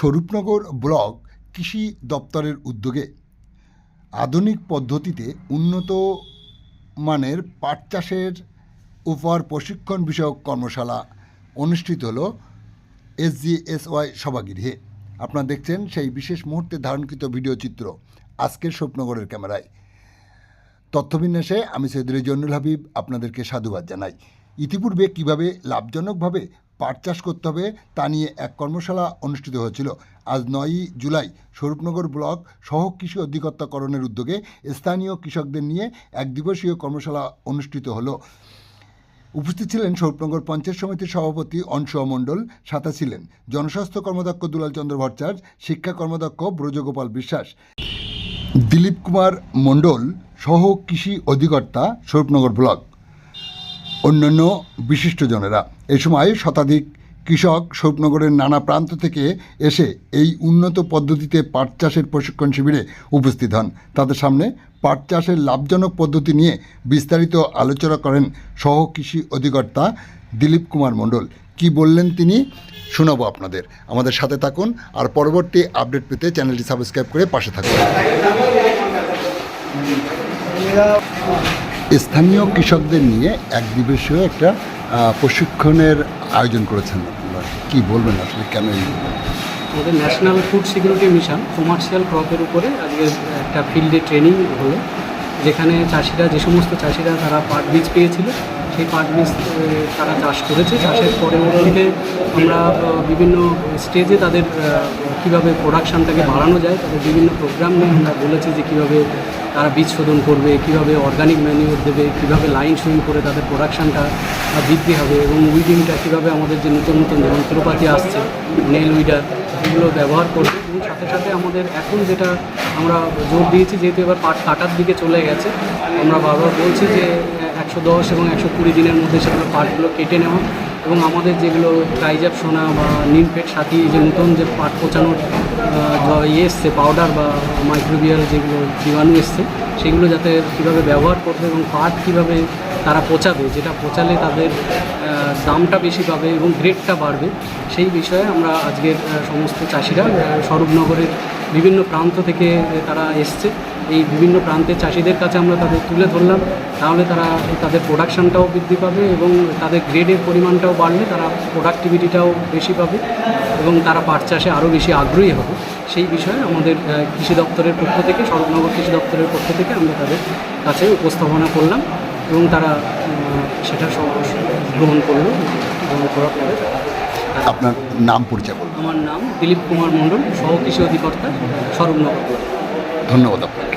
Swarupnagar block কৃষি দপ্তরের উদ্যোগে আধুনিক পদ্ধতিতে উন্নত মানের পাট চাষের উপর প্রশিক্ষণ বিষয়ক কর্মশালা অনুষ্ঠিত হলো SGSY সভাগৃহে। আপনারা দেখছেন সেই বিশেষ মুহূর্তে ধারণকৃত ভিডিও চিত্র আজকের স্বরূপনগরের ক্যামেরায়। তথ্যবিন্যাসে আমি সৈয়দ রেজওয়ানুল হাবিব আপনাদেরকে সাধুবাদ জানাই। ইতিপূর্বে কিভাবে লাভজনকভাবে পাট চাষ করতে হবে তা নিয়ে এক কর্মশালা অনুষ্ঠিত হয়েছিল। আজ 9ই জুলাই স্বরূপনগর ব্লক সহ কৃষি অধিকর্তাকরণের উদ্যোগে স্থানীয় কৃষকদের নিয়ে এক দিবসীয় কর্মশালা অনুষ্ঠিত হলো। উপস্থিত ছিলেন স্বরূপনগর পঞ্চায়েত সমিতির সভাপতি অনসুয়া মণ্ডল, সাথে ছিলেন জনস্বাস্থ্য কর্মদক্ষ দুলাল চন্দ্র ভট্টাচার্য, শিক্ষা কর্মদক্ষ ব্রজগোপাল বিশ্বাস, দিলীপ কুমার মণ্ডল সহ কৃষি অধিকর্তা স্বরূপনগর ব্লক, অন্যান্য বিশিষ্টজনেরা। এই সময় শতাধিক কৃষক স্বরূপনগরের নানা প্রান্ত থেকে এসে এই উন্নত পদ্ধতিতে পাট চাষের প্রশিক্ষণ শিবিরে উপস্থিত হন। তাদের সামনে পাট চাষের লাভজনক পদ্ধতি নিয়ে বিস্তারিত আলোচনা করেন সহ কৃষি অধিকর্তা দিলীপ কুমার মণ্ডল। কি বললেন তিনি শোনাবো আপনাদের। আমাদের সাথে থাকুন আর পরবর্তী আপডেট পেতে চ্যানেলটি সাবস্ক্রাইব করে পাশে থাকুন। স্থানীয় কৃষকদের নিয়ে এক দিবসীয় একটা প্রশিক্ষণের আয়োজন করেছেন আপনারা, কি বলবেন আসলে কেন? আমাদের national food security mission commercial ক্রপের উপরে আজকে একটা ফিল্ডে ট্রেনিং হলো, যেখানে চাষিরা, যে সমস্ত চাষিরা তারা পাট বীজ পেয়েছিল সেই পাট বীজ তারা চাষ করেছে। চাষের পরবর্তীতে আমরা বিভিন্ন স্টেজে তাদের কীভাবে প্রোডাকশানটাকে বাড়ানো যায় তাদের বিভিন্ন প্রোগ্রাম নিয়ে আমরা বলেছি যে কীভাবে তারা বীজ শোধন করবে, কীভাবে অর্গানিক ম্যানিউর দেবে, কীভাবে লাইন সুইং করে তাদের প্রোডাকশানটা বৃদ্ধি হবে, এবং উইডিংটা কীভাবে আমাদের যে নতুন নতুন যন্ত্রপাতি আসছে নেল উইডার এগুলো ব্যবহার করবে। এবং সাথে সাথে আমাদের এখন যেটা আমরা জোর দিয়েছি, যেহেতু এবার পাট কাটার দিকে চলে গেছে, আমরা বারবার বলছি যে 110 এবং 120 দিনের মধ্যে সেগুলো পাটগুলো কেটে নেওয়া, এবং আমাদের যেগুলো ট্রাইজ্যাপ সোনা বা নিমফেড সাথী যে নতুন যে পাট পচানোর এসছে পাউডার বা মাইক্রোবিয়াল যেগুলো জীবাণু এসছে সেগুলো যাতে কীভাবে ব্যবহার করবে এবং পাট কীভাবে তারা পচাবে, যেটা পচালে তাদের দামটা বেশি পাবে এবং গ্রেডটা বাড়বে, সেই বিষয়ে আমরা আজকের সমস্ত চাষিরা স্বরূপনগরের বিভিন্ন প্রান্ত থেকে তারা এসছে, এই বিভিন্ন প্রান্তের চাষিদের কাছে আমরা তাদের তুলে ধরলাম। তাহলে তারা তাদের প্রোডাকশানটাও বৃদ্ধি পাবে এবং তাদের গ্রেডের পরিমাণটাও বাড়লে তারা প্রোডাক্টিভিটিটাও বেশি পাবে এবং তারা পাট চাষে আরও বেশি আগ্রহী হবে। সেই বিষয়ে আমাদের কৃষি দপ্তরের পক্ষ থেকে, স্বরূপনগর কৃষি দপ্তরের পক্ষ থেকে আমরা তাদের কাছে উপস্থাপনা করলাম এবং তারা সেটা গ্রহণ করলো। গ্রহণ করার পরে আপনার নাম পরিচয় বলুন। আমার নাম দিলীপ কুমার মণ্ডল, সহ কৃষি অধিকর্তা স্বরূপনগর। ধন্যবাদ আপনাকে।